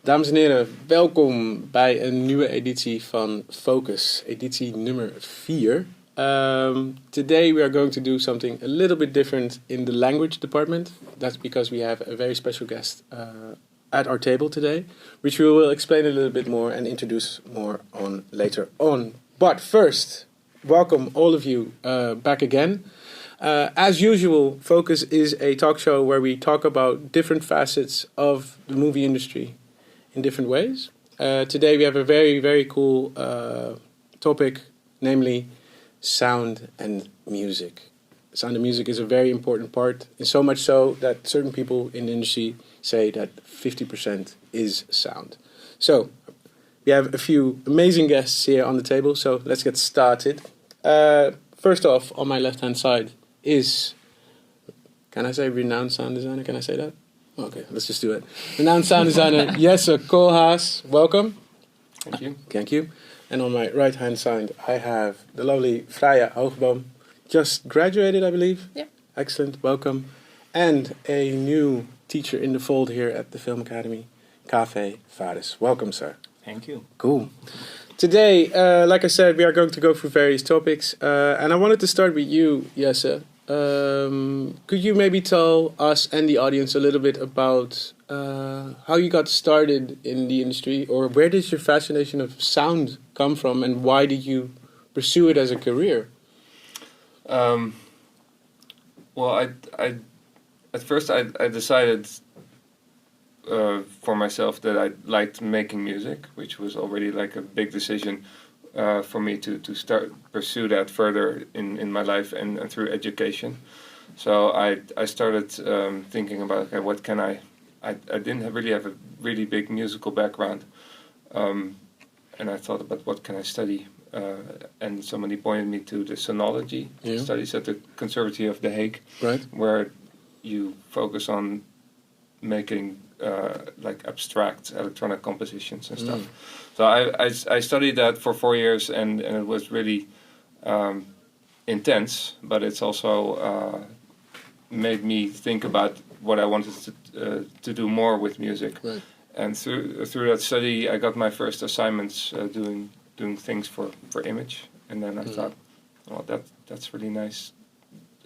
Dames en heren, welkom bij een nieuwe editie van Focus, editie nummer 4. Today we are going to do something a little bit different in the language department. That's because we have a very special guest at our table today, which we will explain a little bit more and introduce more on later on. But first, welcome all of you back again. As usual, Focus is a talk show where we talk about different facets of the movie industry in different ways. Today we have a very, very cool topic, namely sound and music. Sound and music is a very important part, and so much so that certain people in the industry say that 50% is sound. So, we have a few amazing guests here on the table, so let's get started. First off, on my left-hand side is, can I say renowned sound designer? Can I say that? Okay, let's just do it. Renowned sound designer Jesse Koolhaas, welcome. Thank you. Thank you. And on my right-hand side, I have the lovely Freija Hogenboom, just graduated, I believe. Yeah. Excellent, welcome. And a new teacher in the fold here at the Filmacademie, Kaveh Vares. Welcome, sir. Thank you. Cool. Today, like I said, we are going to go through various topics, and I wanted to start with you, Jesse. Could you maybe tell us and the audience a little bit about how you got started in the industry, or where did your fascination of sound come from, and why did you pursue it as a career? Well, I at first I decided for myself that I liked making music, which was already like a big decision for me to start pursue that further in my life and through education. So I started thinking about, okay, what can I didn't really have a really big musical background, and I thought about what can I study, and somebody pointed me to the sonology studies at the Conservatory of The Hague, right, where you focus on making like abstract electronic compositions and stuff. So I studied that for 4 years, and it was really intense, but it's also made me think about what I wanted to do more with music. right. And through that study, I got my first assignments doing things for image, and then I thought, well, that's really nice.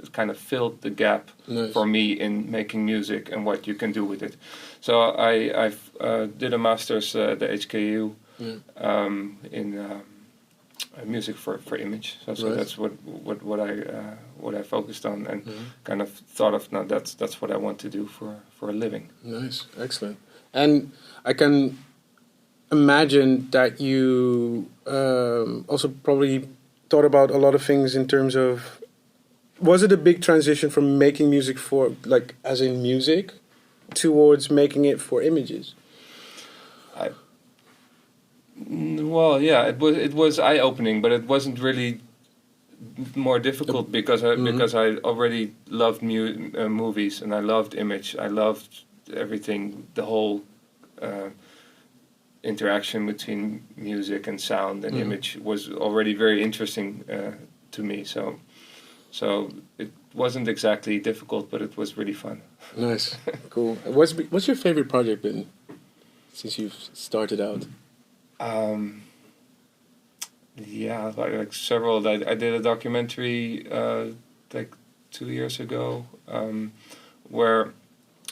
It kind of filled the gap for me in making music and what you can do with it. So I did a master's at the HKU in music for image. So that's what I focused on, and kind of thought of, now that's what I want to do for a living. Nice, excellent. And I can imagine that you also probably thought about a lot of things in terms of, was it a big transition from making music for, like, as in music, towards making it for images? Well, yeah, it was eye-opening, but it wasn't really more difficult because I already loved movies, and I loved image. I loved everything, the whole interaction between music and sound and image was already very interesting to me. So it wasn't exactly difficult, but it was really fun. Nice, cool. What's your favorite project been since you've started out? Yeah, like several. I did a documentary like 2 years ago where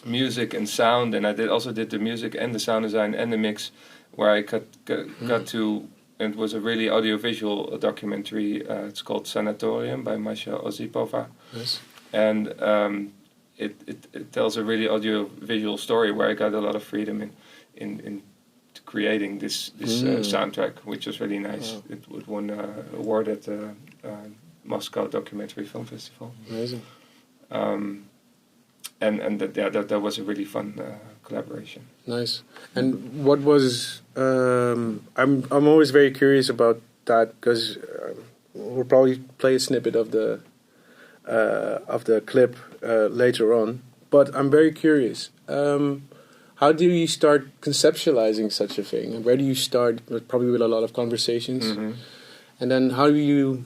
music and sound, and I also did the music and the sound design and the mix, where I got to. And it was a really audiovisual documentary. It's called Sanatorium by Masha Ozipova. Yes. And it tells a really audiovisual story where I got a lot of freedom in creating this soundtrack, which was really nice. Wow. It won an award at the Moscow Documentary Film Festival. Amazing. And that was a really fun collaboration. Nice. And what was I'm always very curious about that, because we'll probably play a snippet of the clip later on. But I'm very curious. How do you start conceptualizing such a thing? And where do you start? Probably with a lot of conversations. Mm-hmm. And then how do you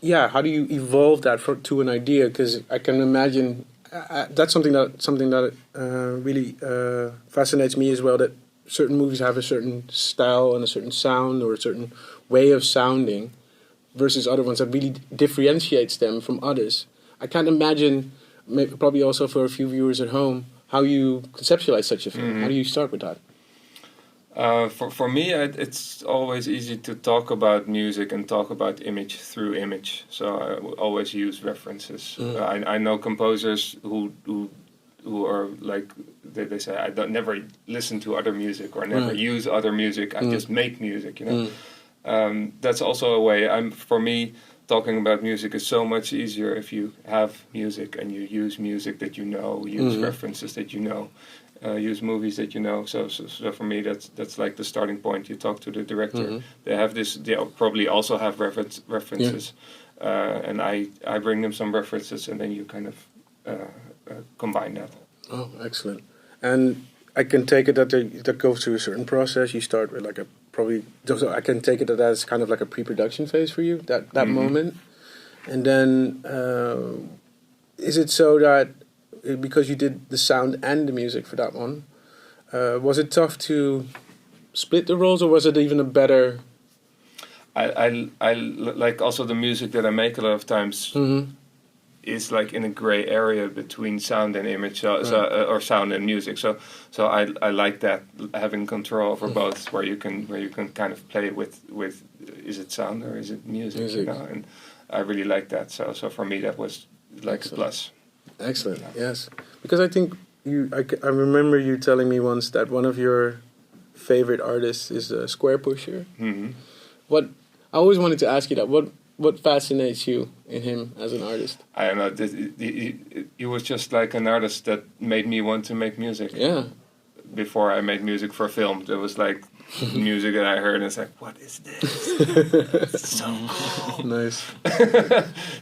evolve that to an idea? Because I can imagine that's something that really fascinates me as well. That certain movies have a certain style and a certain sound or a certain way of sounding versus other ones that really differentiates them from others. I can't imagine, probably also for a few viewers at home, how you conceptualize such a film. Mm-hmm. How do you start with that? For me, it's always easy to talk about music and talk about image through image. So I always use references. I know composers who are like they say I don't never listen to other music or never use other music. I just make music. That's also a way. For me, talking about music is so much easier if you have music and you use music that you know, use references that you know. Use movies that you know. So for me, that's like the starting point. You talk to the director. They have this. They probably also have references, and I bring them some references, and then you kind of combine that. Oh, excellent! And I can take it that goes through a certain process. You start with like so I can take it that's kind of like a pre-production phase for you. That moment, and then is it so that, because you did the sound and the music for that one, was it tough to split the roles, or was it even a better? I like also the music that I make a lot of times is like in a gray area between sound and image, or sound and music. So I like that, having control over both, where you can kind of play with is it sound or is it music? And I really like that. So for me that was like a plus. Excellent. Yes, because I think I remember you telling me once that one of your favorite artists is Square Pusher. What I always wanted to ask you that. What fascinates you in him as an artist? I don't know. He was just like an artist that made me want to make music. Yeah. Before I made music for film, there was like music that I heard and it's like, what is this? It's so cool. Nice.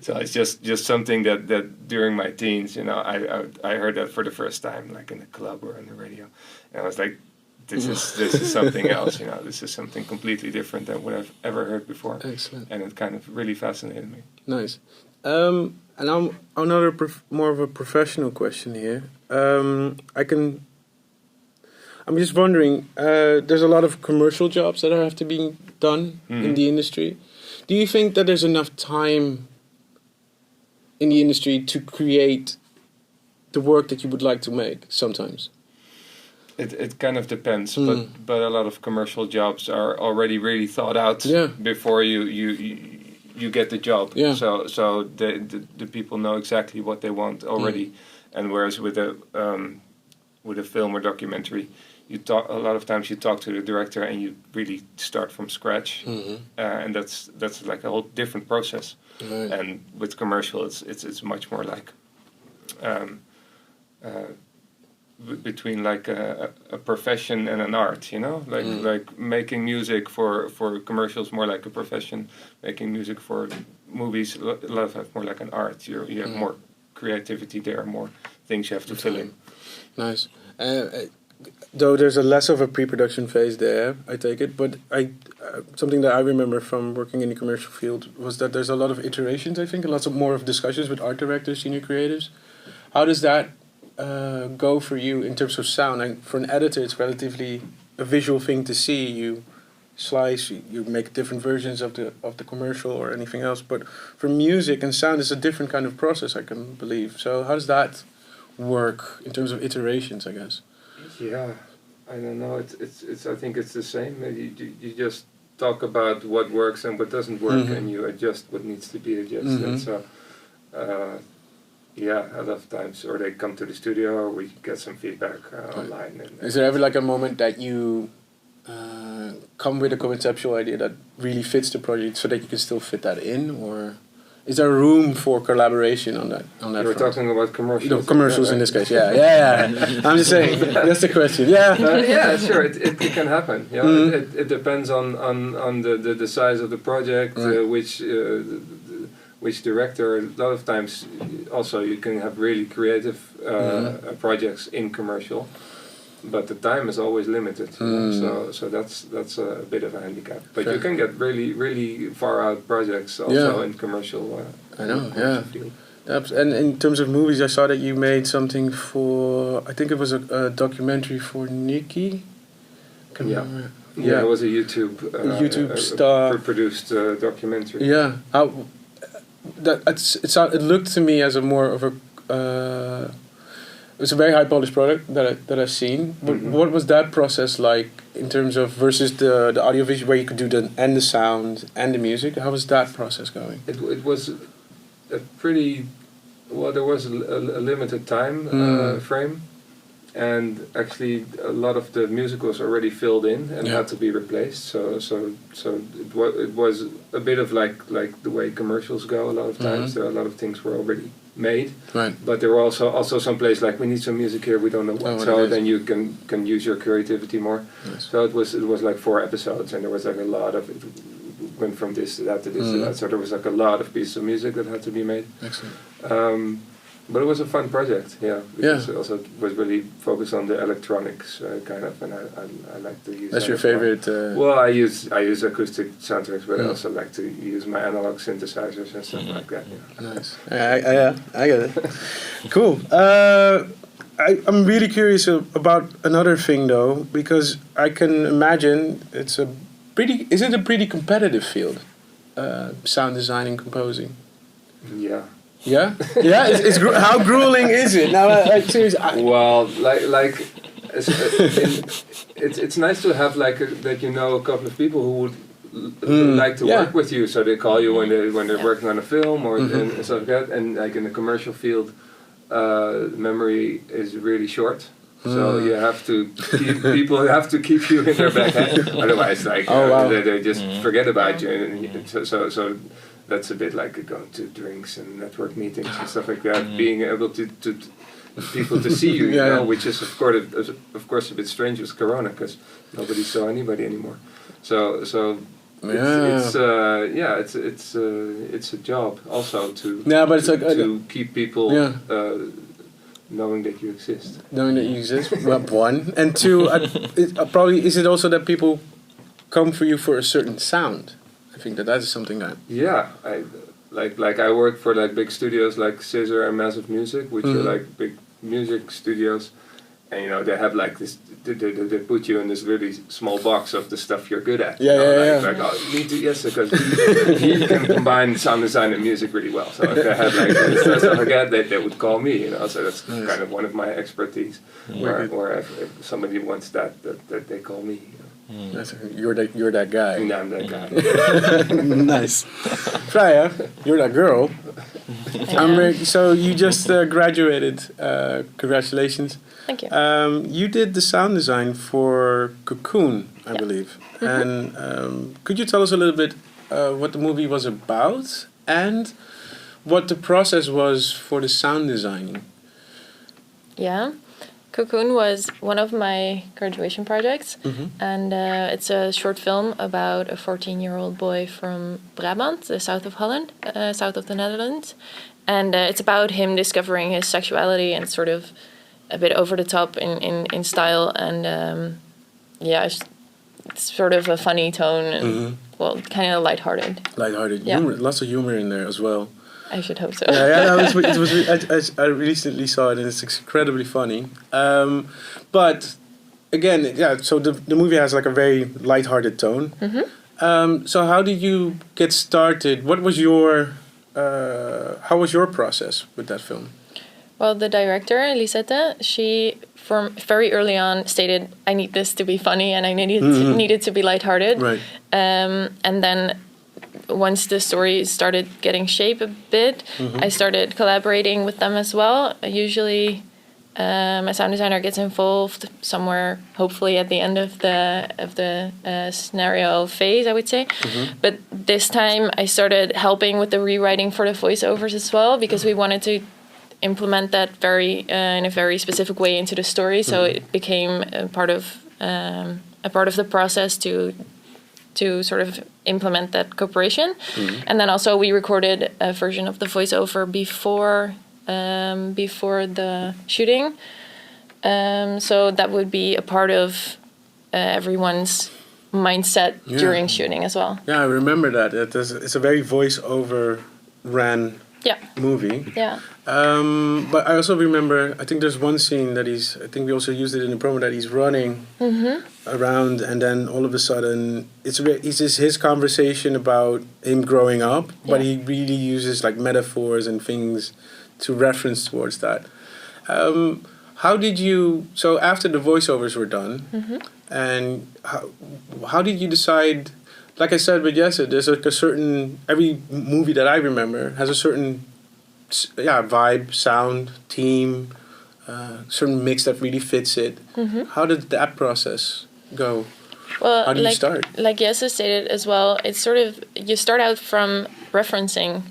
So it's just something that during my teens, I heard that for the first time, like in a club or on the radio, and I was like, this is something else. This is something completely different than what I've ever heard before. Excellent. And it kind of really fascinated me. Nice. And I'm another more of a professional question here. I'm just wondering, there's a lot of commercial jobs that have to be done in the industry. Do you think that there's enough time in the industry to create the work that you would like to make sometimes? It kind of depends, but a lot of commercial jobs are already really thought out before you get the job. Yeah. So the people know exactly what they want already, and whereas with a film or documentary, a lot of times you talk to the director and you really start from scratch, and that's like a whole different process. Right. And with commercial, it's much more like between like a profession and an art, like making music for commercials more like a profession, making music for movies a lot of times more like an art. You have more creativity there, more things you have to fill in. Nice. Though there's a less of a pre-production phase there, I take it, but something that I remember from working in the commercial field was that there's a lot of iterations, I think, and lots of more of discussions with art directors, senior creatives. How does that go for you in terms of sound? And for an editor, it's relatively a visual thing to see. You slice, you make different versions of the commercial or anything else. But for music and sound, it's a different kind of process, I can believe. So how does that work in terms of iterations, I guess? Yeah, I don't know. It's. I think it's the same. You just talk about what works and what doesn't work, and you adjust what needs to be adjusted. So, a lot of times, or they come to the studio, or we get some feedback online. Is there ever like a moment that you come with a conceptual idea that really fits the project, so that you can still fit that in, or is there room for collaboration on that? We're talking about commercials. No, commercials in this case, yeah. I'm just saying, that's the question. Yeah, sure, it can happen. It depends on the size of the project, which director. A lot of times, also you can have really creative projects in commercial, but the time is always limited. So that's a bit of a handicap. But you can get really, really far out projects also in commercial. I know, field. And in terms of movies, I saw that you made something for, I think it was a documentary for Nikki. Can Yeah. remember. Yeah, it was a YouTube star produced documentary. Yeah, it looked to me as a more of a. It's a very high polished product that I've seen. But what was that process like in terms of versus the audiovisual where you could do the sound and the music? How was that process going? It was a pretty there was a limited time frame, and actually a lot of the music was already filled in and had to be replaced. So it was a bit of like the way commercials go. A lot of times there are a lot of things were already made, right? But there were also some place like we need some music here, we don't know what, so then you can use your creativity more. Nice. So it was like 4 episodes, and there was like a lot of it went from this to that to this to that. So there was like a lot of pieces of music that had to be made. Excellent. But it was a fun project, because it also was really focused on the electronics kind of, and I like to use. That's your favorite. Well, I use acoustic soundtracks, but I also like to use my analog synthesizers and stuff like that. Yeah. Nice. I get it. Cool. I'm really curious about another thing though, because I can imagine is it a pretty competitive field, sound design and composing? Yeah. Yeah, yeah. How grueling is it? Now, seriously. Well, it's nice to have that a couple of people who would like to work with you, so they call you when they're working on a film or and stuff like that. And like in the commercial field, memory is really short. So you have to people have to keep you in their back head. Otherwise, they just forget about you. And so that's a bit like going to drinks and network meetings and stuff like that. Being able to people to see you, which is of course a bit strange with Corona because nobody saw anybody anymore. So it's a job also to keep people knowing that you exist. Knowing that you exist, well, one, and two, probably is it also that people come for you for a certain sound? I think that is something that. Yeah, I work for like big studios like Scissor and Massive Music, which are like big music studios, and they have like this. They put you in this really small box of the stuff you're good at. Because he can combine sound design and music really well. So if they had like stuff like that, they would call me. So that's kind of one of my expertise. Or if somebody wants that they call me. You're that guy. Yeah, I'm that guy. Nice. Freija, you're that girl. So you just graduated. Congratulations. Thank you. You did the sound design for Cocoon, I believe. And could you tell us a little bit what the movie was about and what the process was for the sound designing? Yeah. Cocoon was one of my graduation projects, and it's a short film about a 14-year-old boy from Brabant, the south of Holland, south of the Netherlands, and it's about him discovering his sexuality and sort of a bit over the top in style, and it's sort of a funny tone and kind of lighthearted. Humor, lots of humor in there as well. I should hope so. I recently saw it and it's incredibly funny. But again, so the movie has like a very lighthearted tone. So how did you get started? What was how was your process with that film? Well, the director, Lisette, she from very early on stated, I need this to be funny and I needed to be lighthearted. Right. And then once the story started getting shape a bit, I started collaborating with them as well. Usually, a sound designer gets involved somewhere, hopefully at the end of the scenario phase, I would say. But this time, I started helping with the rewriting for the voiceovers as well, because we wanted to implement that in a very specific way into the story. So it became a part of the process to sort of implement that cooperation. And then also we recorded a version of the voiceover before the shooting. So that would be a part of everyone's mindset during shooting as well. Yeah, I remember that. It's a very voiceover ran movie. Yeah. But I also remember, I think there's one scene that I think we also used it in the promo, that he's running around, and then all of a sudden it's just his conversation about him growing up, but he really uses like metaphors and things to reference towards that. How did you, so after the voiceovers were done, and how did you decide, like I said with Jesse, there's like a certain, every movie that I remember has a certain vibe, sound, theme, certain mix that really fits it. How did that process go? Well, how do you start? Like Jesse stated as well, it's sort of, you start out from referencing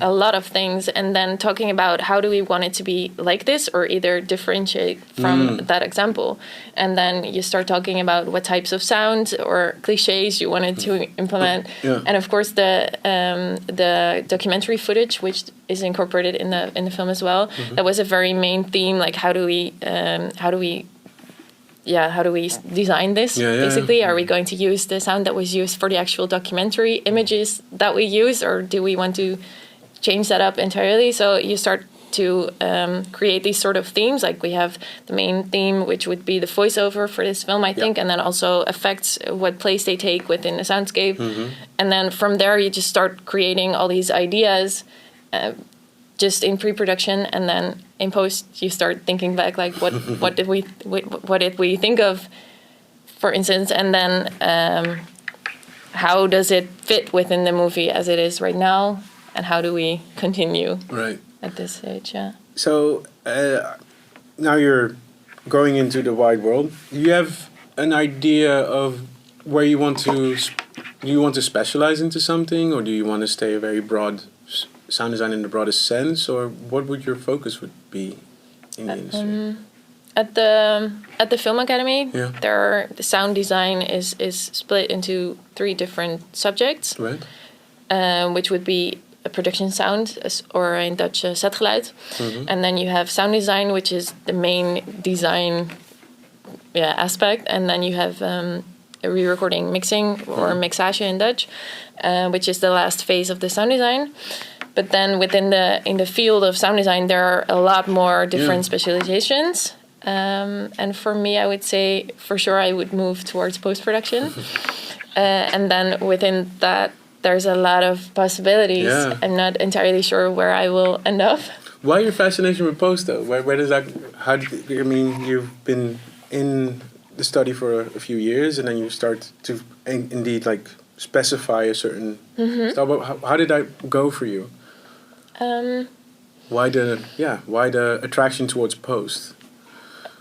a lot of things and then talking about how do we want it to be like this, or either differentiate from that example. And then you start talking about what types of sounds or cliches you wanted to implement. And of course the documentary footage, which is incorporated in the film as well, that was a very main theme, like how do we design this, basically? Are we going to use the sound that was used for the actual documentary images that we use, or do we want to change that up entirely? So you start to create these sort of themes, like we have the main theme, which would be the voiceover for this film, I think, and then also affects what place they take within the soundscape. And then from there you just start creating all these ideas just in pre-production, and then in post you start thinking back, like what did we think of, for instance, and then how does it fit within the movie as it is right now, and how do we continue at this stage? So now you're going into the wide world. Do you have an idea of where you want to? Do you want to specialize into something, or do you want to stay a very broad sound design in the broadest sense, or what would your focus would be in the industry? At the Filmacademie, the sound design is split into 3 different subjects, which would be a production sound, or in Dutch setgeluid, and then you have sound design, which is the main design aspect, and then you have re-recording mixing, or mixage in Dutch, which is the last phase of the sound design. But then within the field of sound design, there are a lot more different specializations. And for me, I would say for sure I would move towards post-production. And then within that, there's a lot of possibilities. I'm not entirely sure where I will end up. Why your fascination with post, though? Where does that... you've been in the study for a few years, and then you start to indeed like specify a certain style. How did that go for you? Why the attraction towards post?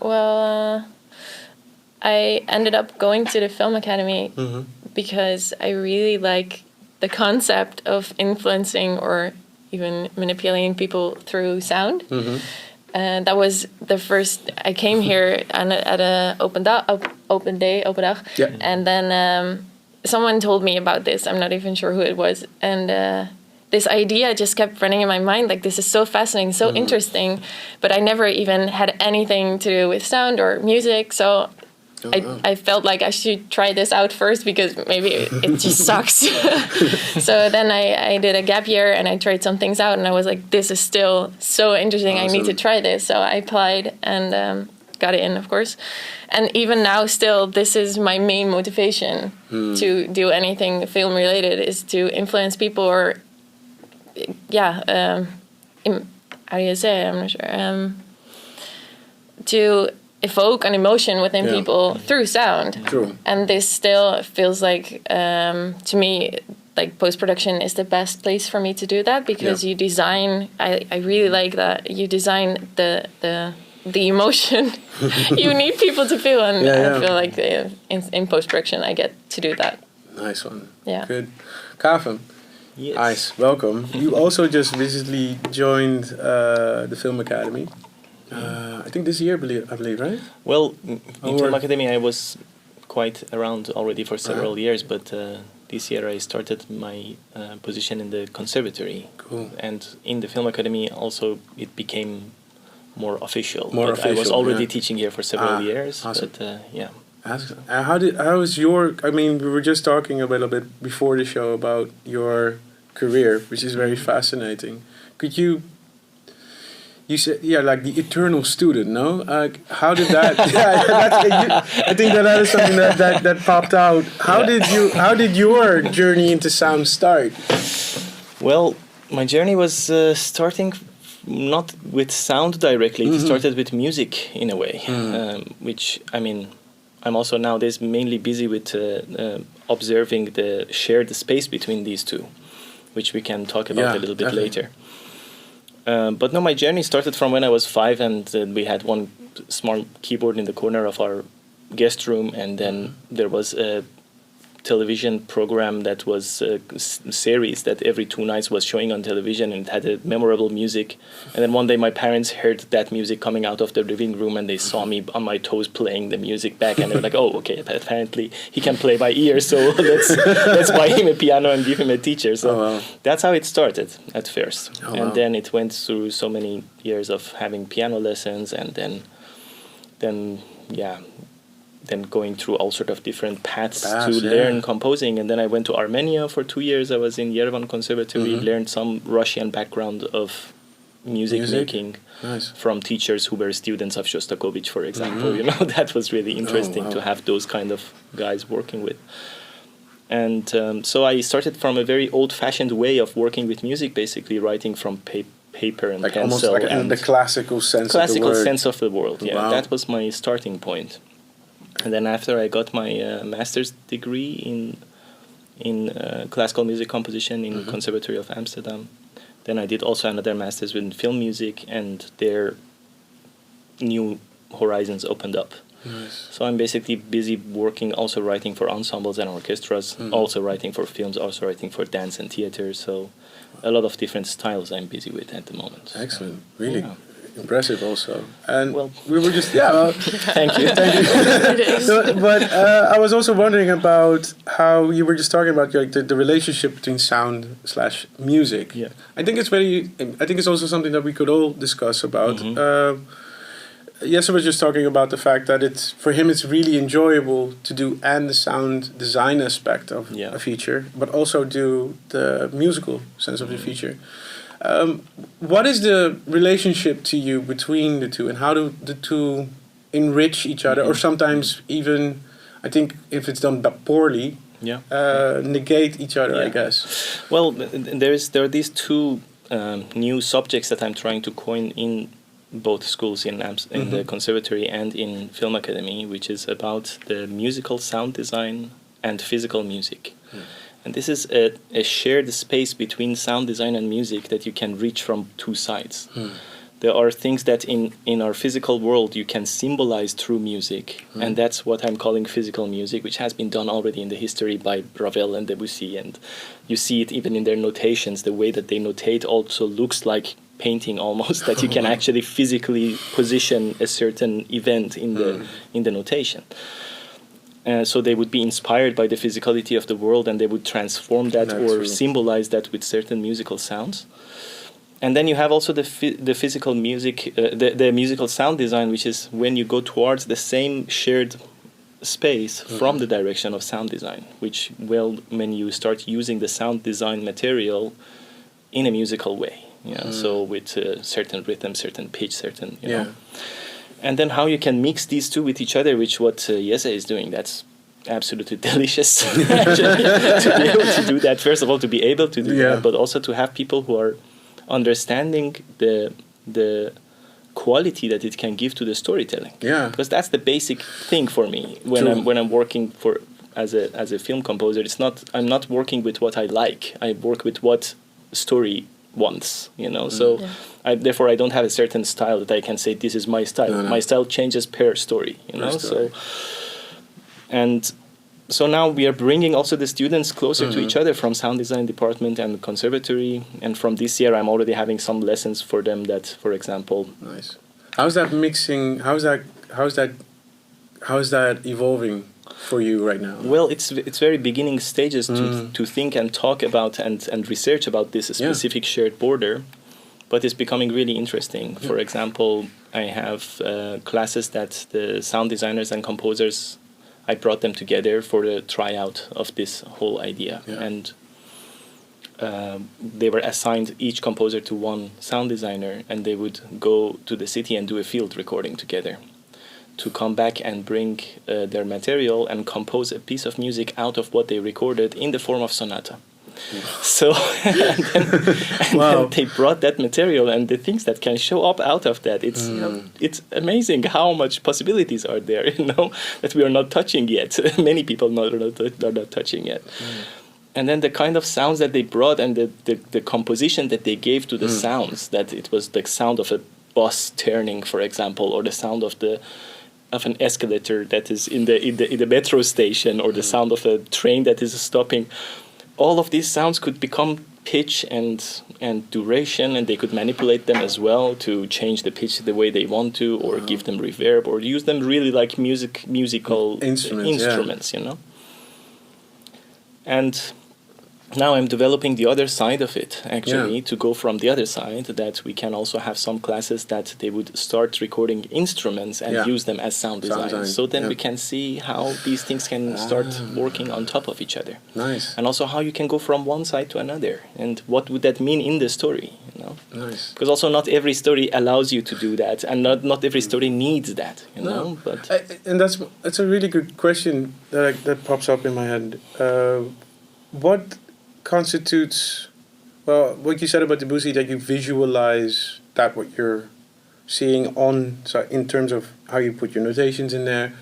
Well, I ended up going to the Filmacademie because I really like the concept of influencing or even manipulating people through sound. And that was the first. I came here at a open dag, and then someone told me about this. I'm not even sure who it was, and this idea just kept running in my mind. Like, this is so fascinating, so interesting, but I never even had anything to do with sound or music. So I felt like I should try this out first, because maybe it just sucks. So then I did a gap year and I tried some things out, and I was like, this is still so interesting. Awesome. I need to try this. So I applied and got in, of course. And even now, still, this is my main motivation to do anything film related, is to influence people, or how do you say it? I'm not sure. To evoke an emotion within people through sound. True. And this still feels like, to me, like post-production is the best place for me to do that, because you design, I really like that, you design the emotion you need people to feel, and I feel like in post-production I get to do that. Nice one. Yeah. Good. Kaveh. Yes. Nice. Welcome. You also just recently joined the Filmacademie. I think this year, I believe, right? Well, in Filmacademie I was quite around already for several years, but this year I started my position in the conservatory. Cool. And in the Filmacademie also it became more official. I was already teaching here for several years. Awesome. But How was your? I mean, we were just talking a little bit before the show about your career, which is very fascinating. could you? You said, like the eternal student, no? How did that? I think that is something that popped out. How did your journey into sound start? Well, my journey was starting not with sound directly. It started with music in a way, which I'm also nowadays mainly busy with observing the shared space between these two, which we can talk about a little bit later. But no, my journey started from when I was 5, and we had one small keyboard in the corner of our guest room, and then there was a television program that was a series that every 2 nights was showing on television, and it had a memorable music. And then one day my parents heard that music coming out of the living room, and they saw me on my toes playing the music back, and they were like, oh, okay, apparently he can play by ear, so let's buy him a piano and give him a teacher. So that's how it started at first. Then it went through so many years of having piano lessons, and then going through all sort of different paths to learn composing. And then I went to Armenia for 2 years. I was in Yerevan Conservatory, learned some Russian background of music making from teachers who were students of Shostakovich, for example. That was really interesting to have those kind of guys working with. And so I started from a very old-fashioned way of working with music, basically writing from paper and pencil. Almost like in the classical sense of the word. Classical sense of the world, That was my starting point. And then after I got my master's degree in classical music composition in Conservatory of Amsterdam, then I did also another master's in film music, and there new horizons opened up. Nice. So I'm basically busy working, also writing for ensembles and orchestras, also writing for films, also writing for dance and theater. So a lot of different styles I'm busy with at the moment. Excellent, really. Yeah. Impressive also. And well, we were just thank you. But I was also wondering about how you were just talking about the relationship between sound / music. I think it's also something that we could all discuss about. Jesse was just talking about the fact that for him it's really enjoyable to do the sound design aspect of a feature, but also do the musical sense of the feature. What is the relationship to you between the two, and how do the two enrich each other, or sometimes even, I think if it's done poorly, negate each other, I guess? Well, there are these two new subjects that I'm trying to coin in both schools, in the Conservatory and in Filmacademie, which is about the musical sound design and physical music. And this is a shared space between sound design and music that you can reach from two sides. There are things that in our physical world you can symbolize through music, and that's what I'm calling physical music, which has been done already in the history by Ravel and Debussy, and you see it even in their notations. The way that they notate also looks like painting almost, that you can actually physically position a certain event in the notation. So they would be inspired by the physicality of the world, and they would transform that or symbolize that with certain musical sounds. And then you have also the physical music, the musical sound design, which is when you go towards the same shared space from the direction of sound design, which when you start using the sound design material in a musical way, so with certain rhythm, certain pitch, certain, you know. And then how you can mix these two with each other, which what Jesse is doing, that's absolutely delicious. Actually, to be able to do that, first of all, to be able to do that, but also to have people who are understanding the quality that it can give to the storytelling. Because that's the basic thing for me when I'm working as a film composer. I'm not working with what I like. I work with what story wants, So therefore I don't have a certain style that I can say this is my style. No. My style changes per story, So now we are bringing also the students closer to each other from sound design department and conservatory, and from this year I'm already having some lessons for them that, for example. Nice. How's that mixing? How's that evolving for you right now? Well, it's very beginning stages to think and talk about and research about this specific shared border, but it's becoming really interesting. For example, I have classes that the sound designers and composers, I brought them together for the tryout of this whole idea. And they were assigned, each composer, to one sound designer, and they would go to the city and do a field recording together to come back and bring their material and compose a piece of music out of what they recorded in the form of sonata. So and then they brought that material and the things that can show up out of that. It's amazing how much possibilities are there, that we are not touching yet. Many people are not touching yet. And then the kind of sounds that they brought and the composition that they gave to the sounds, that it was the sound of a bus turning, for example, or the sound of an escalator that is in the metro station, or the sound of a train that is stopping. All of these sounds could become pitch and duration, and they could manipulate them as well to change the pitch the way they want to, or give them reverb, or use them really like musical instruments. And now I'm developing the other side of it, actually, to go from the other side, that we can also have some classes that they would start recording instruments and use them as sound design. So then we can see how these things can start working on top of each other. Nice. And also how you can go from one side to another, and what would that mean in the story, Nice. Because also not every story allows you to do that, and not every story needs that, know. But and that's a really good question that pops up in my head. What constitutes, what you said about Debussy, that you visualize that what you're seeing in terms of how you put your notations in there.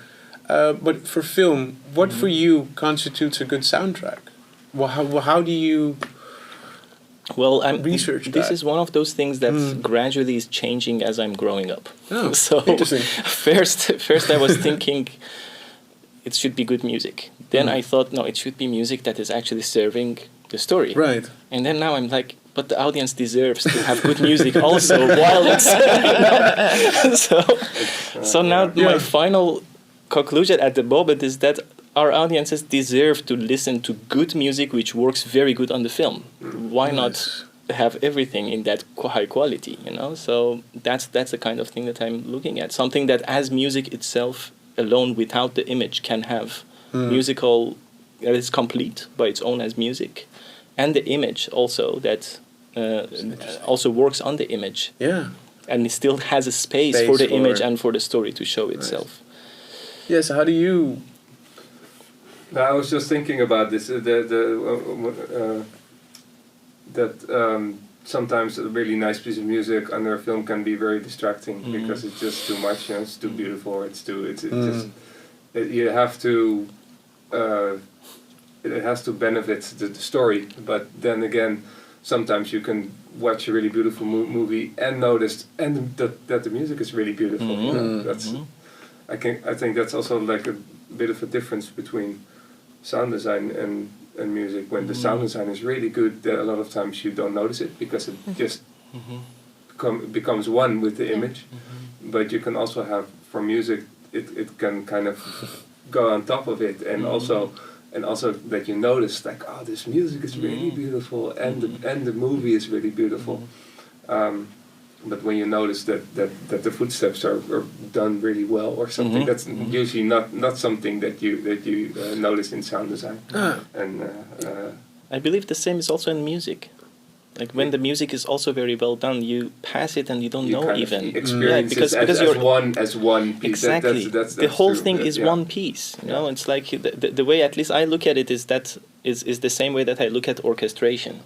But for film, what for you constitutes a good soundtrack? How do you research that? This is one of those things that gradually is changing as I'm growing up. Oh, so interesting. First I was thinking it should be good music. Then I thought, no, it should be music that is actually serving the story. Right. And then now I'm like, but the audience deserves to have good music also while it's so now my final conclusion at the moment is that our audiences deserve to listen to good music which works very good on the film. Why not have everything in that high quality, So that's the kind of thing that I'm looking at. Something that as music itself alone, without the image, can have musical that is complete by its own as music, and the image also that also works on the image. Yeah. And it still has a space for the image and for the story to show itself. Yes. How do you? I was just thinking about this. Sometimes a really nice piece of music under a film can be very distracting because it's just too much. It's too beautiful. You have to. It has to benefit the story, but then again, sometimes you can watch a really beautiful movie and notice that the music is really beautiful. I think that's also like a bit of a difference between sound design and music. When the sound design is really good, a lot of times you don't notice it because it just becomes one with the image. But you can also have, for music, it can kind of go on top of it, and also that you notice, like, oh, this music is really beautiful, and the movie is really beautiful. But when you notice that the footsteps are done really well or something, that's usually not something that you notice in sound design. And I believe the same is also in music. Like when the music is also very well done, you pass it and you don't know even. Experience because you're as one piece. Exactly. That's the whole thing is one piece. It's like the way at least I look at it is the same way that I look at orchestration.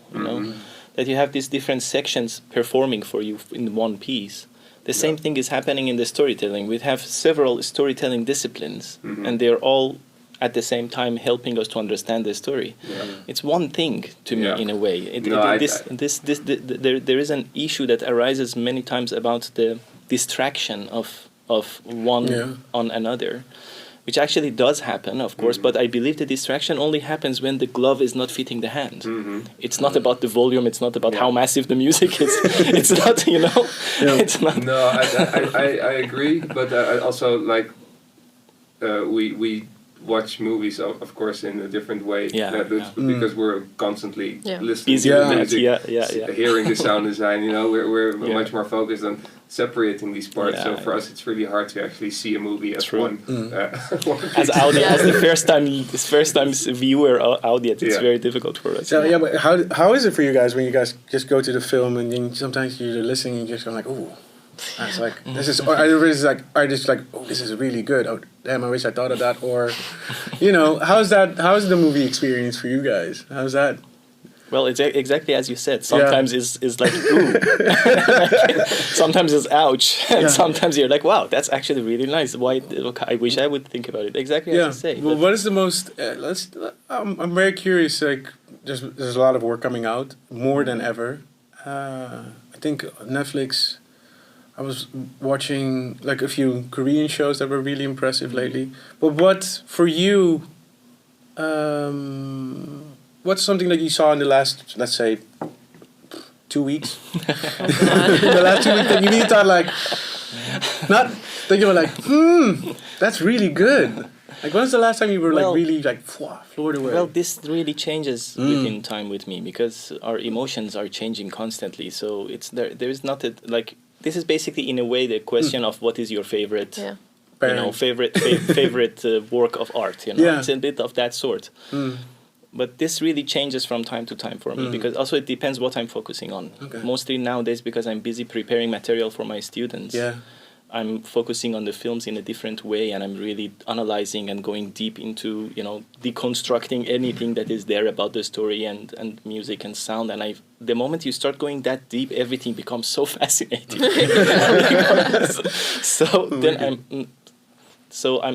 That you have these different sections performing for you in one piece. The same thing is happening in the storytelling. We have several storytelling disciplines, and they're all at the same time helping us to understand the story. It's one thing to me in a way. There is an issue that arises many times about the distraction of one on another, which actually does happen, of course, but I believe the distraction only happens when the glove is not fitting the hand. It's not about the volume, it's not about how massive the music is. It's not, it's not. No, I agree, but I also like we watch movies, of course, in a different way. Because we're constantly listening Easy to with the that. music, hearing the sound design. We're much more focused on separating these parts. So for us, it's really hard to actually see a movie as one. As the first time viewer audience, it's very difficult for us. So but how is it for you guys when you guys just go to the film and then sometimes you're listening and you're just going like, oh. And it's like this is, or I just like, oh, this is really good. Oh, damn, I wish I thought of that. Or, how's the movie experience for you guys? How's that? Well, it's exactly as you said. Sometimes it's like, ooh. Sometimes it's ouch. And sometimes you're like, wow, that's actually really nice. Why? I wish I would think about it. Exactly as you say. Well, what is the most, I'm very curious, like, there's a lot of work coming out, more than ever. I think Netflix, I was watching like a few Korean shows that were really impressive lately. But what, for you, what's something that you saw in the last, let's say, 2 weeks? The last 2 weeks that you really thought like, not that you were like, that's really good. Like, when's the last time you were like really like floored away? Well, this really changes within time with me because our emotions are changing constantly. So it's there is not a, like, this is basically in a way the question of what is your favorite, favorite work of art. It's a bit of that sort. But this really changes from time to time for me because also it depends what I'm focusing on. Okay. Mostly nowadays because I'm busy preparing material for my students. I'm focusing on the films in a different way, and I'm really analyzing and going deep into, deconstructing anything that is there about the story and music and sound. And the moment you start going that deep, everything becomes so fascinating.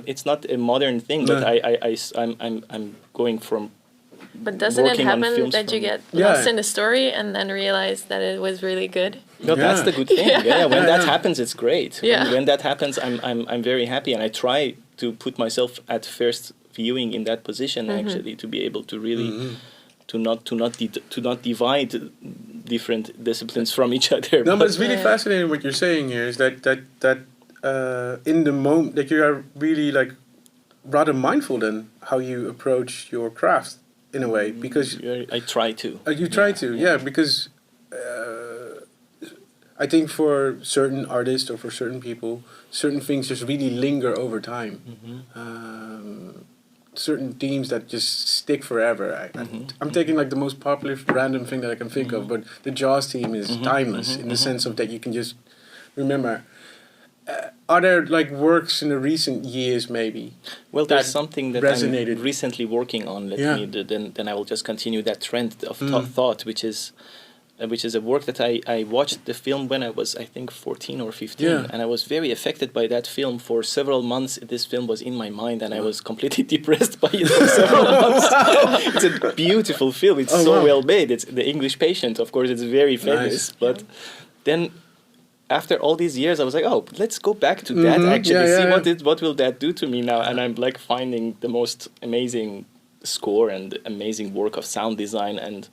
It's not a modern thing, but I'm going from. But doesn't it happen that you get lost in the story and then realize that it was really good? No, that's the good thing. When that happens, it's great. When that happens, I'm very happy, and I try to put myself at first viewing in that position actually to be able to really to not divide different disciplines from each other. No, but it's really fascinating what you're saying here. Is that in the moment that you are really like rather mindful then how you approach your craft. In a way, because I try to. You try to, because I think for certain artists or for certain people, certain things just really linger over time. Certain themes that just stick forever. I'm taking like the most popular random thing that I can think of, but the Jaws theme is timeless in the sense of that you can just remember. Are there like works in the recent years maybe? Well, there's something that resonated. I'm recently working on. Then I will just continue that trend of thought, which is a work that I watched the film when I was, I think, 14 or 15, and I was very affected by that film for several months. This film was in my mind, and I was completely depressed by it for several months. It's a beautiful film. It's well made. It's The English Patient, of course. It's very famous, but then. After all these years, I was like, oh, let's go back to that actually. What will that do to me now? And I'm like finding the most amazing score and amazing work of sound design. And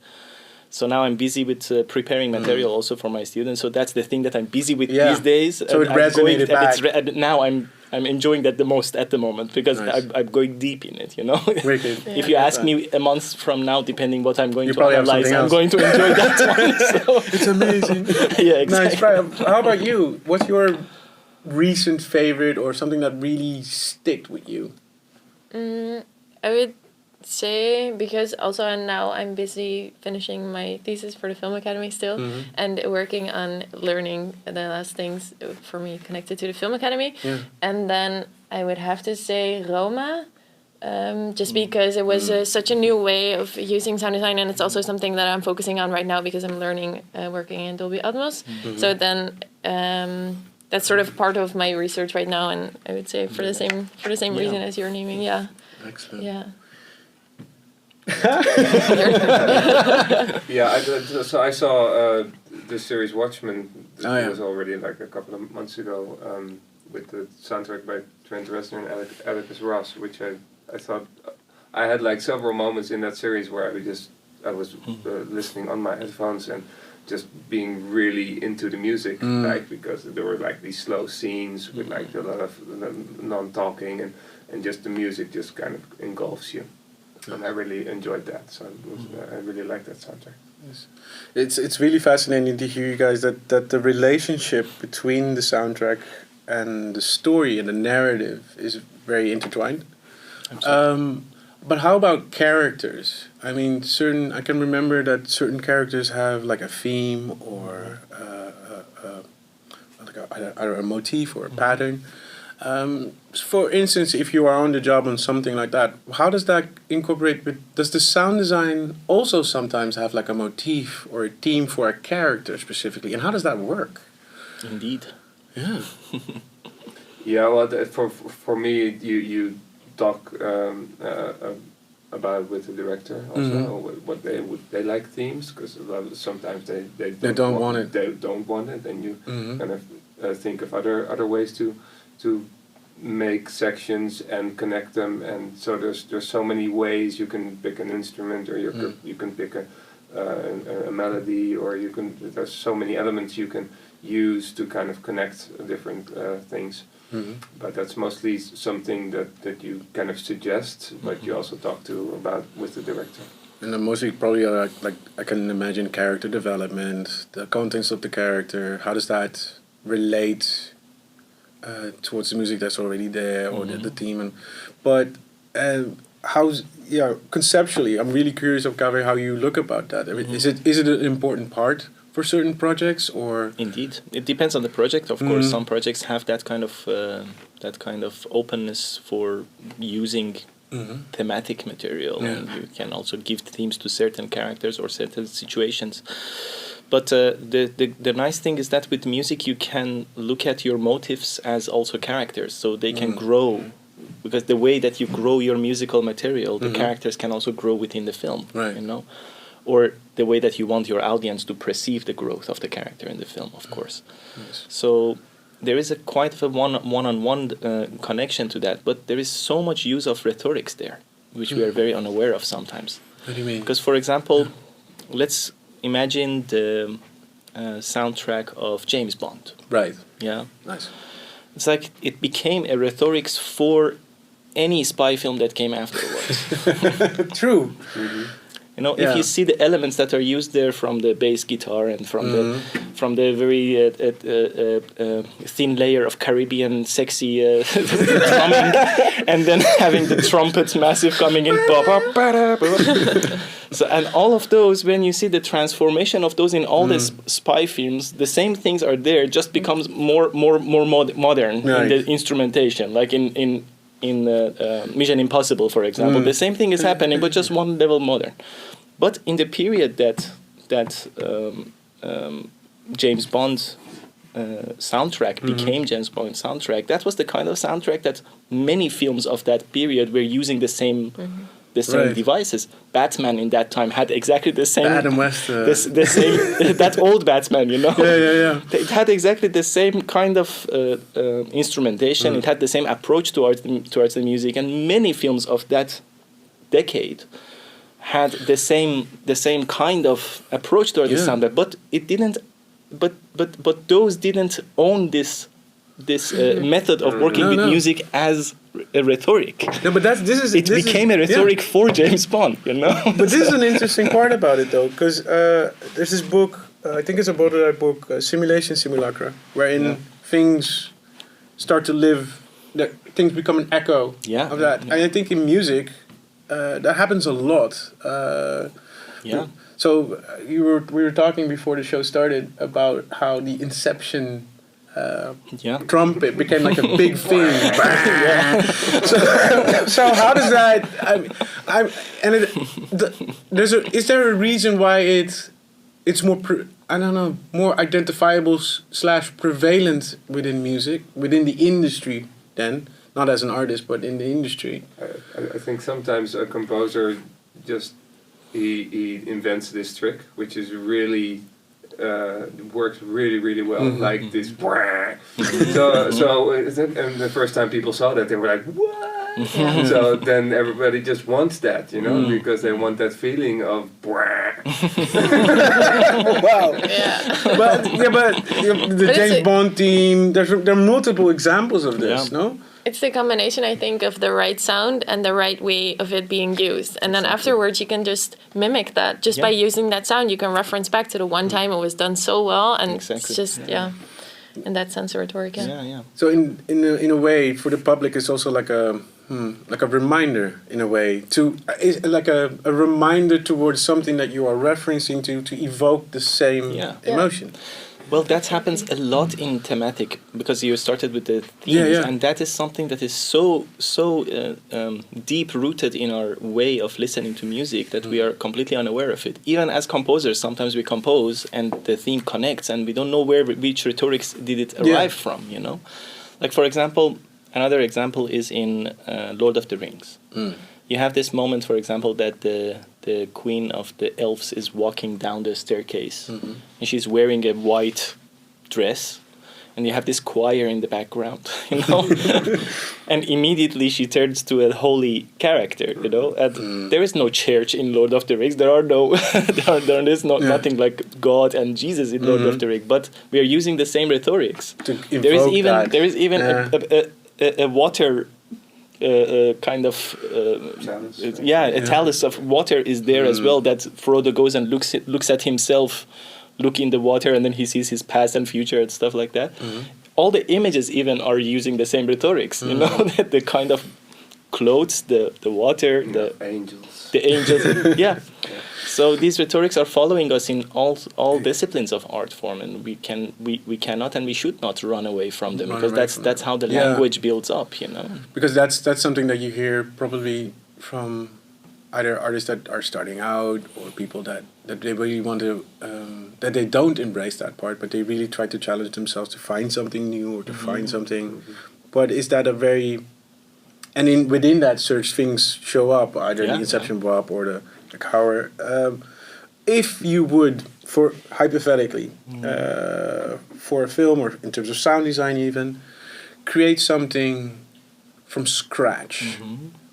so now I'm busy with preparing material also for my students. So that's the thing that I'm busy with these days. So it resonated back. Now I'm enjoying that the most at the moment because I'm going deep in it, Wicked. If you ask me a month from now, depending what I'm going to analyze, I'm going to enjoy that one. So. It's amazing. Exactly. Nice. How about you? What's your recent favorite or something that really sticked with you? I would say, because also now I'm busy finishing my thesis for the Filmacademie still, and working on learning the last things for me connected to the Filmacademie. And then I would have to say Roma, just because it was such a new way of using sound design, and it's also something that I'm focusing on right now because I'm learning working in Dolby Atmos. So then that's sort of part of my research right now, and I would say for the same reason as you're naming. Excellent. So I saw the series Watchmen. It was already like a couple of months ago with the soundtrack by Trent Reznor and Atticus Ross, which I thought I had like several moments in that series where I was listening on my headphones and just being really into the music, like, because there were like these slow scenes with like a lot of non-talking, and just the music just kind of engulfs you. And I really enjoyed that, so I really like that soundtrack. Yes. It's really fascinating to hear you guys that the relationship between the soundtrack and the story and the narrative is very intertwined. But how about characters? I mean, I can remember that certain characters have like a theme or either a motif or a pattern. For instance, if you are on the job on something like that, how does that incorporate does the sound design also sometimes have like a motif or a theme for a character specifically? And how does that work? Indeed. Yeah. Yeah, well, for me, you talk about with the director also, what they like themes, because sometimes they don't want it. They don't want it, and you kind of think of other ways to make sections and connect them, and so there's so many ways you can pick an instrument, or you can pick a melody, or there's so many elements you can use to kind of connect different things. But that's mostly something that you kind of suggest, but you also talk about with the director. And then mostly probably like I can imagine character development, the contents of the character. How does that relate towards the music that's already there, or the theme? But conceptually, I'm really curious of Kaveh, how you look about that. I mean, is it an important part for certain projects, or? Indeed, it depends on the project. Of course, some projects have that kind of openness for using thematic material, and you can also give themes to certain characters or certain situations. But the nice thing is that with music you can look at your motifs as also characters, so they can grow, because the way that you grow your musical material, the characters can also grow within the film, right. You know, or the way that you want your audience to perceive the growth of the character in the film, of course. Yes. So there is quite a one-on-one connection to that, but there is so much use of rhetorics there, which we are very unaware of sometimes. What do you mean? Because, for example, let's imagine the soundtrack of James Bond. Right. Yeah. Nice. It's like it became a rhetorics for any spy film that came afterwards. True. You know, if you see the elements that are used there, from the bass guitar and from the very thin layer of Caribbean sexy drumming, and then having the trumpets massive coming in, so, and all of those, when you see the transformation of those in all the spy films, the same things are there, just becomes more modern in the instrumentation, like in Mission Impossible, for example. The same thing is happening, but just one level modern. But in the period that James Bond soundtrack became James Bond soundtrack, that was the kind of soundtrack that many films of that period were using the same devices. Batman in that time had exactly the same. Adam West. The same that old Batman, you know. Yeah. It had exactly the same kind of instrumentation. It had the same approach towards the music, and many films of that decade had the same kind of approach towards the soundtrack. But it didn't. But those didn't own this method of working with music as a rhetoric. No, but this became a rhetoric for James Bond, you know. But this is an interesting part about it, though, because there's this book, I think it's a Baudrillard book, Simulation Simulacra, wherein things start to live, that things become an echo of that. And I think in music, that happens a lot. So we were talking before the show started about how the Inception trumpet became like a big thing. So how does that? Is there a reason why it's more more identifiable / prevalent within music, within the industry? Then, not as an artist, but in the industry. I think sometimes a composer just he invents this trick, which is really works really, really well, like this. And the first time people saw that, they were like, "What?" So then everybody just wants that, because they want that feeling of. Wow. But the James Bond theme. There are multiple examples of this, no? It's the combination, I think, of the right sound and the right way of it being used. And then afterwards, you can just mimic that. Just by using that sound, you can reference back to the one time it was done so well. And it's just, in that sense, rhetoric. Yeah. So in a way, for the public, it's also like a reminder, in a way, like a reminder towards something that you are referencing to evoke the same emotion. Well, that happens a lot in thematic, because you started with the themes, and that is something that is so deep-rooted in our way of listening to music that we are completely unaware of it. Even as composers, sometimes we compose and the theme connects, and we don't know which rhetorics did it arrive from, Like, for example, another example is in Lord of the Rings. You have this moment, for example, that the queen of the elves is walking down the staircase, and she's wearing a white dress, and you have this choir in the background, and immediately she turns to a holy character, and there is no church in Lord of the Rings. There are no, there is nothing like God and Jesus in Lord of the Rings, but we are using the same rhetorics. There is even a water. Kind of a talus of water is there as well, that Frodo goes and looks at himself, look in the water, and then he sees his past and future and stuff like that. All the images even are using the same rhetorics, that the kind of clothes, the water, the angels, So these rhetorics are following us in all disciplines of art form, and we cannot and we should not run away from them, because that's how the language builds up, Because that's something that you hear probably from either artists that are starting out, or people that they really want to that they don't embrace that part, but they really try to challenge themselves to find something new or to find something. But is that within that search, things show up, either the Inception Bob or the Cower. If you would, hypothetically, for a film, or in terms of sound design even, create something from scratch,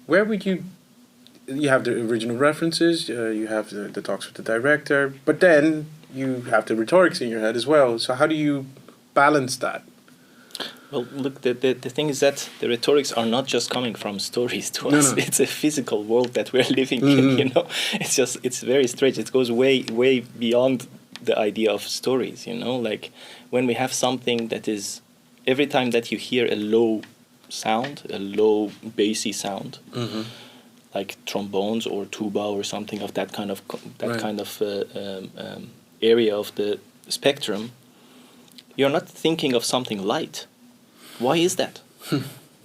where would you have the original references, you have the talks with the director, but then you have the rhetorics in your head as well. So how do you balance that? Well, look, the thing is that the rhetorics are not just coming from stories to us. It's a physical world that we're living in, It's very strange. It goes way beyond the idea of stories, Like, when we have something that is, every time that you hear a low sound, a low bassy sound, like trombones or tuba or something of that kind of area of the spectrum, you're not thinking of something light. Why is that?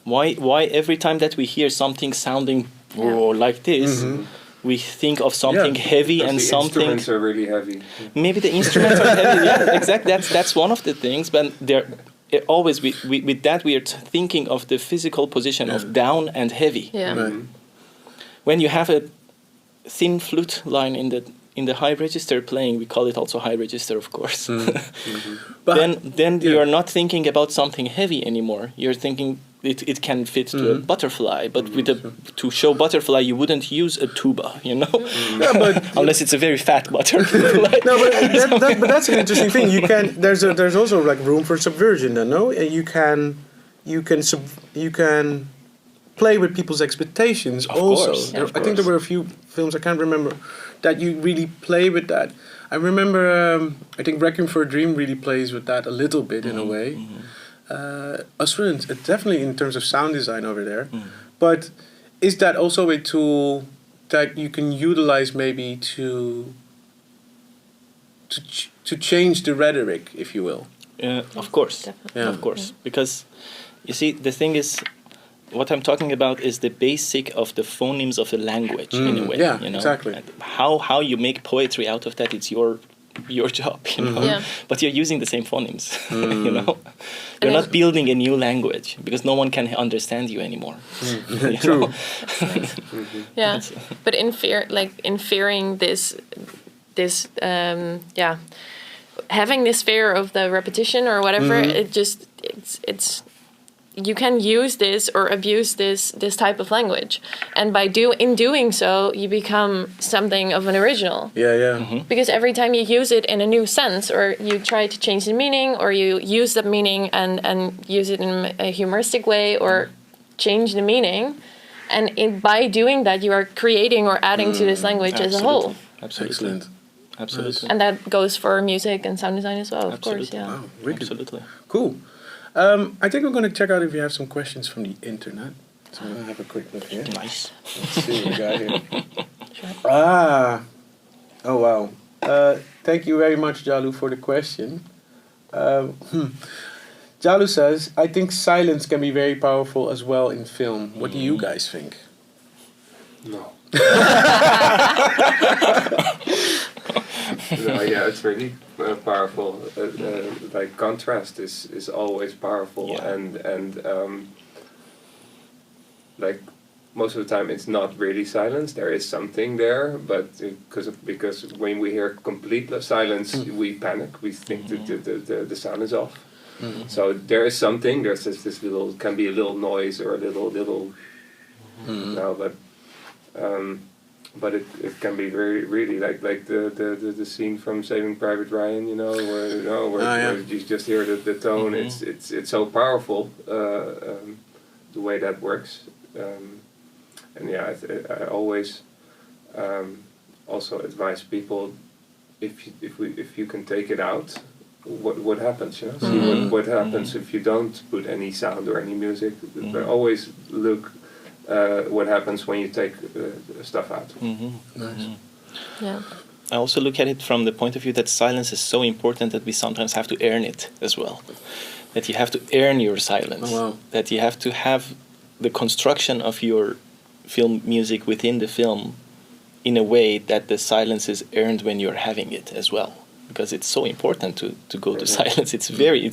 Why every time that we hear something sounding like this, we think of something heavy, and something. The instruments are really heavy. Maybe the instruments are heavy. Yeah, exactly. That's one of the things. But they're always with that we are thinking of the physical position of down and heavy. Yeah. When you have a thin flute line in the high register playing, we call it also high register, of course. Then you are not thinking about something heavy anymore. You're thinking it can fit to a butterfly, but to show butterfly, you wouldn't use a tuba, unless it's a very fat butterfly. But that's an interesting thing. You can there's also like room for subversion, no? You can play with people's expectations also. I think there were a few films, I can't remember, that you really play with that. I remember, I think Requiem for a Dream really plays with that a little bit in a way. Australian, definitely in terms of sound design over there. But is that also a tool that you can utilize maybe to change the rhetoric, if you will? Of course, of course. Because, you see, the thing is, what I'm talking about is the basic of the phonemes of the language, in a way. Yeah, exactly. And how you make poetry out of that, it's your job, But you're using the same phonemes, You're not building a new language, because no one can understand you anymore. True. Yeah, but in fearing this having this fear of the repetition or whatever, it's you can use this or abuse this type of language, and in doing so, you become something of an original. Because every time you use it in a new sense, or you try to change the meaning, or you use that meaning and use it in a humoristic way, or change the meaning, and by doing that, you are creating or adding to this language as a whole. Excellent. Absolutely. And that goes for music and sound design as well, of course. Yeah. Wow, really? Absolutely. Cool. I think we're going to check out if we have some questions from the internet. So I'm going to have a quick look here. Nice. Let's see what we got here. Sure. Oh wow. Thank you very much, Jalu, for the question. Jalu says, I think silence can be very powerful as well in film. What do you guys think? No. Yeah, it's really powerful. Like contrast is always powerful, and like most of the time it's not really silence. There is something there, but because when we hear complete silence, we panic. We think that the sound is off. So there is something. There's this little, can be a little noise or a little. But it can be very really like the scene from Saving Private Ryan, where you just hear the tone. It's so powerful, the way that works, and I always also advise people, if you can take it out, what happens, see what happens if you don't put any sound or any music. But always look. What happens when you take stuff out. Nice. Yeah. I also look at it from the point of view that silence is so important that we sometimes have to earn it as well. That you have to earn your silence. Oh, wow. That you have to have the construction of your film music within the film in a way that the silence is earned when you're having it as well. Because it's so important to go to silence. It's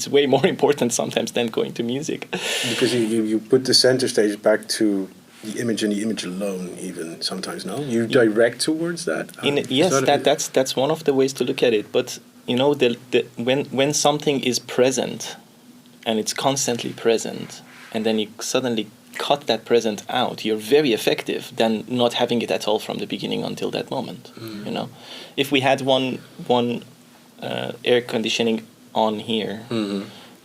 way more important sometimes than going to music. Because you put the center stage back to the image and the image alone, even sometimes. No, you direct towards that. That's one of the ways to look at it. But when something is present, and it's constantly present, and then you suddenly cut that present out, you're very effective than not having it at all from the beginning until that moment. If we had one air conditioning on here,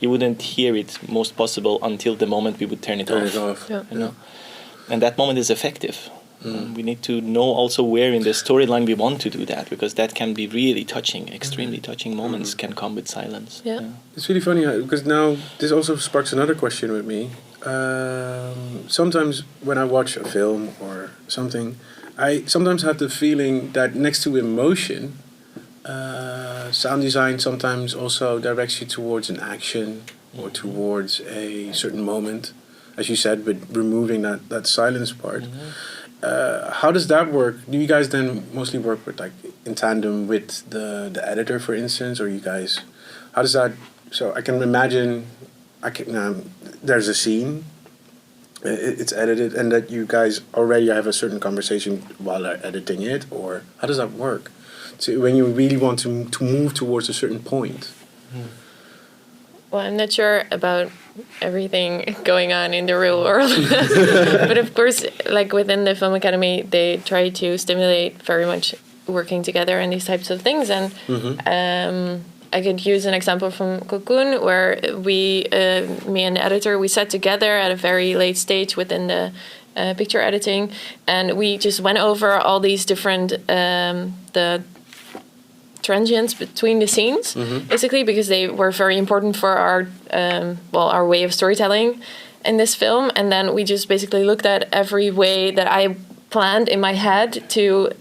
you wouldn't hear it most possible until the moment we would turn it off. Yeah. And that moment is effective. We need to know also where in the storyline we want to do that, because that can be really touching, extremely touching moments can come with silence. Yeah. It's really funny because now this also sparks another question with me. Sometimes when I watch a film or something, I sometimes have the feeling that next to emotion, sound design sometimes also directs you towards an action or towards a certain moment, as you said, with removing that silence part. How does that work? Do you guys then mostly work with in tandem with the editor, for instance, or you guys? How does that? So I can imagine, there's a scene, it's edited, and that you guys already have a certain conversation while editing it, or how does that work? So when you really want to move towards a certain point. Well, I'm not sure about everything going on in the real world. But of course, like within the Filmacademie, they try to stimulate very much working together and these types of things. And I could use an example from Cocoon, where me and the editor, we sat together at a very late stage within the picture editing, and we just went over all these different the transients between the scenes, basically, because they were very important for our way of storytelling in this film. And then we just basically looked at every way that I planned in my head to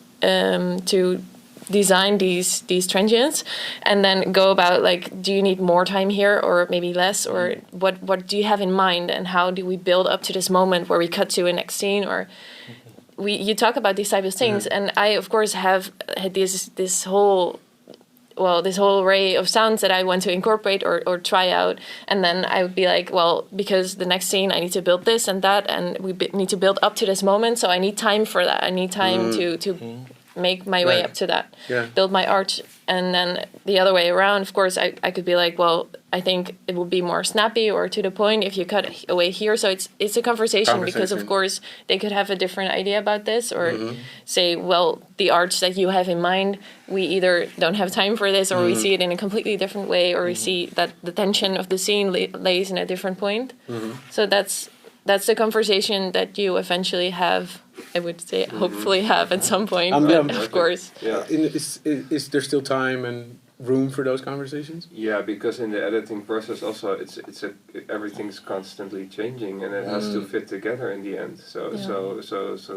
design these transients, and then go about do you need more time here or maybe less, or what do you have in mind, and how do we build up to this moment where we cut to a next scene, or you talk about these types of things. And I of course have had this whole array of sounds that I want to incorporate or try out, and then I would be like, well, because the next scene I need to build this and that, and we need to build up to this moment, so I need time for that. I need time to make my way up to that, build my art. And then the other way around, of course, I could be like, well, I think it would be more snappy or to the point if you cut away here. So it's a conversation because, of course, they could have a different idea about this or say, well, the arts that you have in mind, we either don't have time for this or we see it in a completely different way or we see that the tension of the scene lays in a different point. So that's the conversation that you eventually have, I would say, hopefully have at some point, of course. Yeah. Is there still time and room for those conversations? Yeah, because in the editing process also everything's constantly changing and it has to fit together in the end. So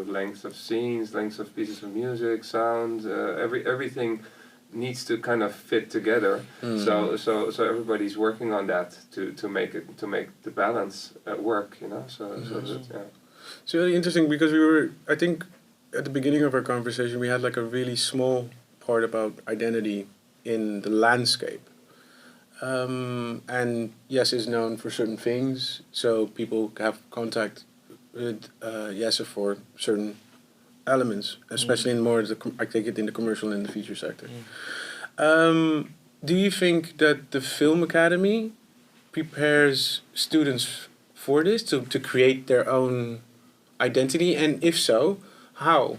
length of scenes, length of pieces of music, sound, everything needs to kind of fit together. So everybody's working on that to make the balance work, you know. It's really interesting because I think at the beginning of our conversation we had like a really small part about identity in the landscape. And Jesse is known for certain things, so people have contact with Jesse for certain elements, especially in more I take it in the commercial and the feature sector. Do you think that the Filmacademie prepares students for this to create their own identity, and if so, how?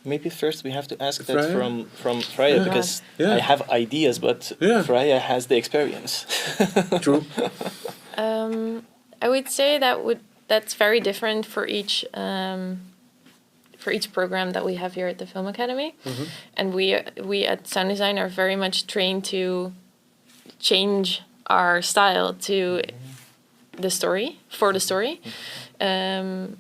Maybe first we have to ask that from Freija, because I have ideas, but Freija has the experience. True. I would say that's very different for each program that we have here at the Filmacademie, and we at sound design are very much trained to change our style to the story for the story. But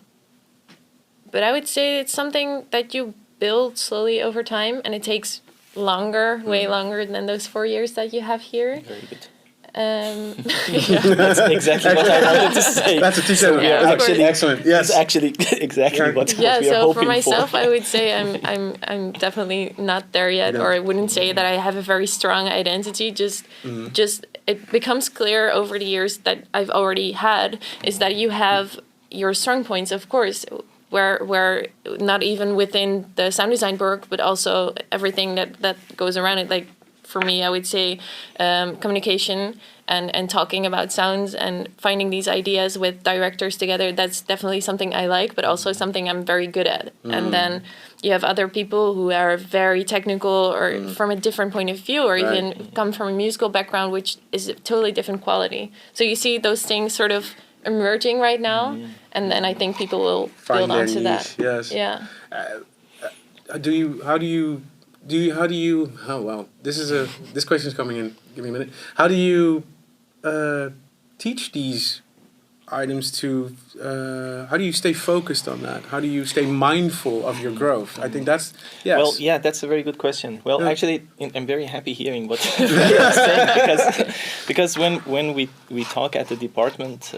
I would say it's something that you build slowly over time, and it takes longer, way longer than those 4 years that you have here. Very good. That's exactly what I wanted to say. That's a t-shirt. So, yeah, actually excellent. Yes, it's actually exactly what we are hoping for. So for myself, I would say I'm definitely not there yet, or I wouldn't say that I have a very strong identity. Just it becomes clear over the years that I've already had is that you have your strong points, of course, where not even within the sound design work, but also everything that goes around it. Like for me, I would say communication and talking about sounds and finding these ideas with directors together. That's definitely something I like, but also something I'm very good at. And then you have other people who are very technical or from a different point of view, or even come from a musical background, which is a totally different quality. So you see those things sort of emerging right now, and then I think people will build onto that. Yes. Yeah. This question is coming in. Give me a minute. How do you teach these items to? How do you stay focused on that? How do you stay mindful of your growth? I think that's Well, that's a very good question. Well, actually, I'm very happy hearing what you're saying because when we talk at the department,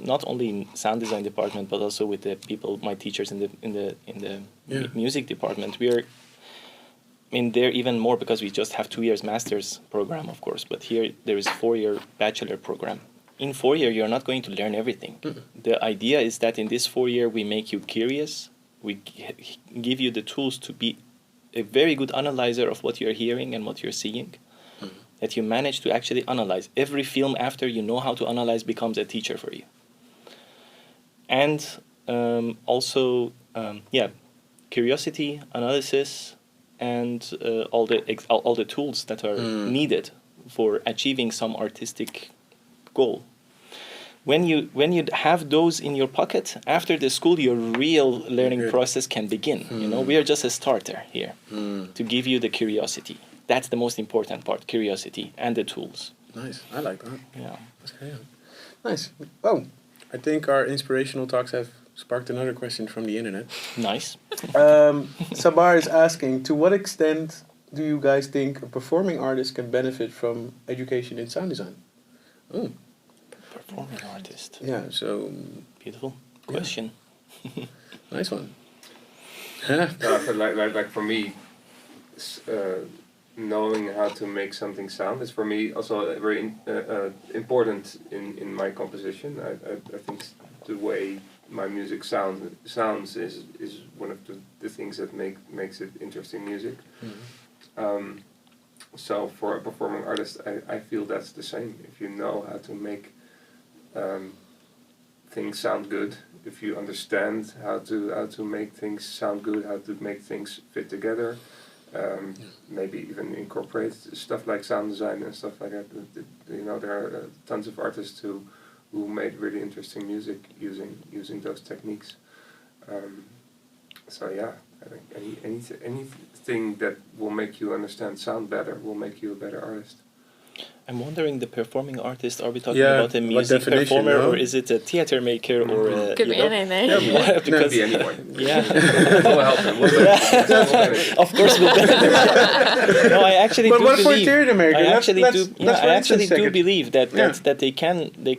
not only in sound design department, but also with the people, my teachers in the music department, we are. There even more because we just have 2 years master's program, of course, but here there is 4-year bachelor program. In 4 years, you're not going to learn everything. The idea is that in this 4 year, we make you curious. We give you the tools to be a very good analyzer of what you're hearing and what you're seeing. That you manage to actually analyze. Every film after you know how to analyze becomes a teacher for you. And also, curiosity, analysis, and all the tools that are needed for achieving some artistic goal. When you have those in your pocket, after the school, your real learning process can begin. We are just a starter here to give you the curiosity. That's the most important part: curiosity and the tools. Nice, I like that. Yeah, that's great. Nice. Oh, I think our inspirational talks have sparked another question from the internet. Nice. Sabar is asking, to what extent do you guys think a performing artist can benefit from education in sound design? Performing artist. Yeah, so... Beautiful question. Yeah. Nice one. Like for me, knowing how to make something sound is for me also very important in my composition. I think the way my music sounds is one of the the things that makes it interesting music. So for a performing artist, I feel that's the same. If you know how to make things sound good, if you understand how to make things sound good, how to make things fit together, maybe even incorporate stuff like sound design and stuff like that. You know, there are tons of artists who made really interesting music using those techniques. So yeah, I think anything that will make you understand sound better will make you a better artist. I'm wondering, the performing artist, are we talking about a music performer, or is it a theater maker, or a... Could be anything. It could be anyone. Yeah. We'll help them. We'll benefit. Of course we'll benefit. No, I actually But do what believe... for theater maker? I actually do believe that Yeah. that they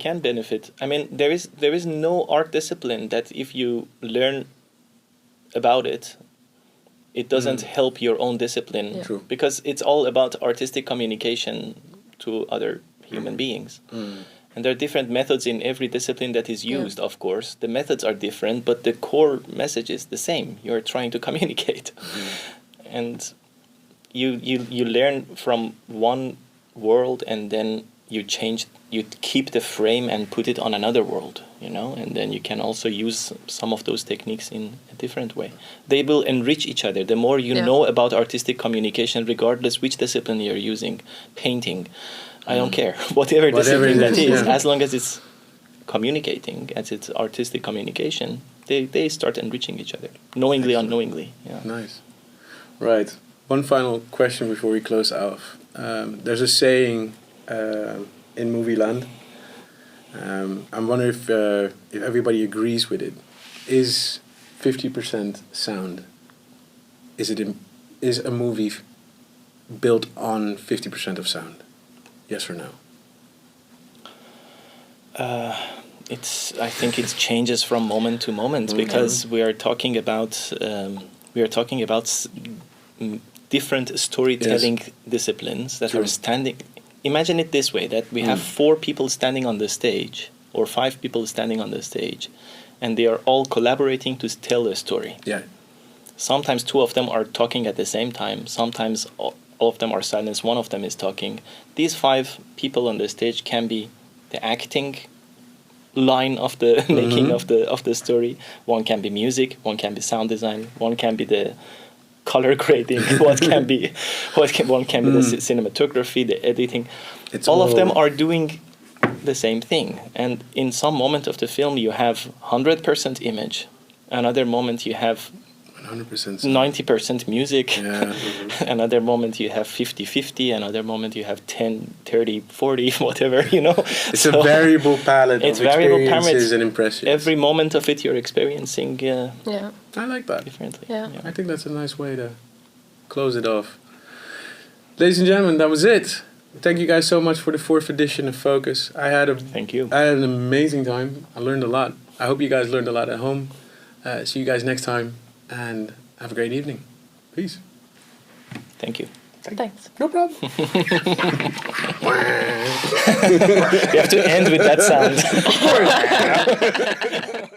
can benefit. I mean, there is no art discipline that if you learn about it, it doesn't help your own discipline. Yeah. True. Because it's all about artistic communication to other human beings. And there are different methods in every discipline that is used, of course. The methods are different, but the core message is the same. You're trying to communicate. And you learn from one world, and then you keep the frame and put it on another world, you know, and then you can also use some of those techniques in a different way. They will enrich each other. The more you know about artistic communication, regardless which discipline you're using, painting, I don't care, whatever discipline that is, as long as it's communicating, as it's artistic communication, they start enriching each other, knowingly, unknowingly. Yeah. Nice. Right. One final question before we close off. There's a saying in movie land. I'm wondering if everybody agrees with it. Is 50% sound? Is a movie built on 50% of sound? Yes or no? I think it changes from moment to moment, because we are talking about different storytelling disciplines that are standing. Imagine it this way, that we have 4 people standing on the stage, or 5 people standing on the stage, and they are all collaborating to tell a story. Yeah. Sometimes 2 of them are talking at the same time. Sometimes all of them are silent. One of them is talking. These 5 people on the stage can be the acting line of the making of the story. One can be music. One can be sound design. One can be the color grading. One can be the cinematography, the editing. All of them are doing the same thing. And in some moment of the film, you have 100% image. Another moment you have 100%. 90% music. Yeah. Another moment you have 50-50. Another moment you have 10, 30, 40, whatever, you know. It's a variable palette of experiences and impressions. Every moment of it you're experiencing I like that. differently. Yeah. I think that's a nice way to close it off. Ladies and gentlemen, that was it. Thank you guys so much for the 4th edition of Focus. Thank you. I had an amazing time. I learned a lot. I hope you guys learned a lot at home. See you guys next time, and have a great evening. Peace. Thank you. Thanks. No problem. You have to end with that sound. Of course.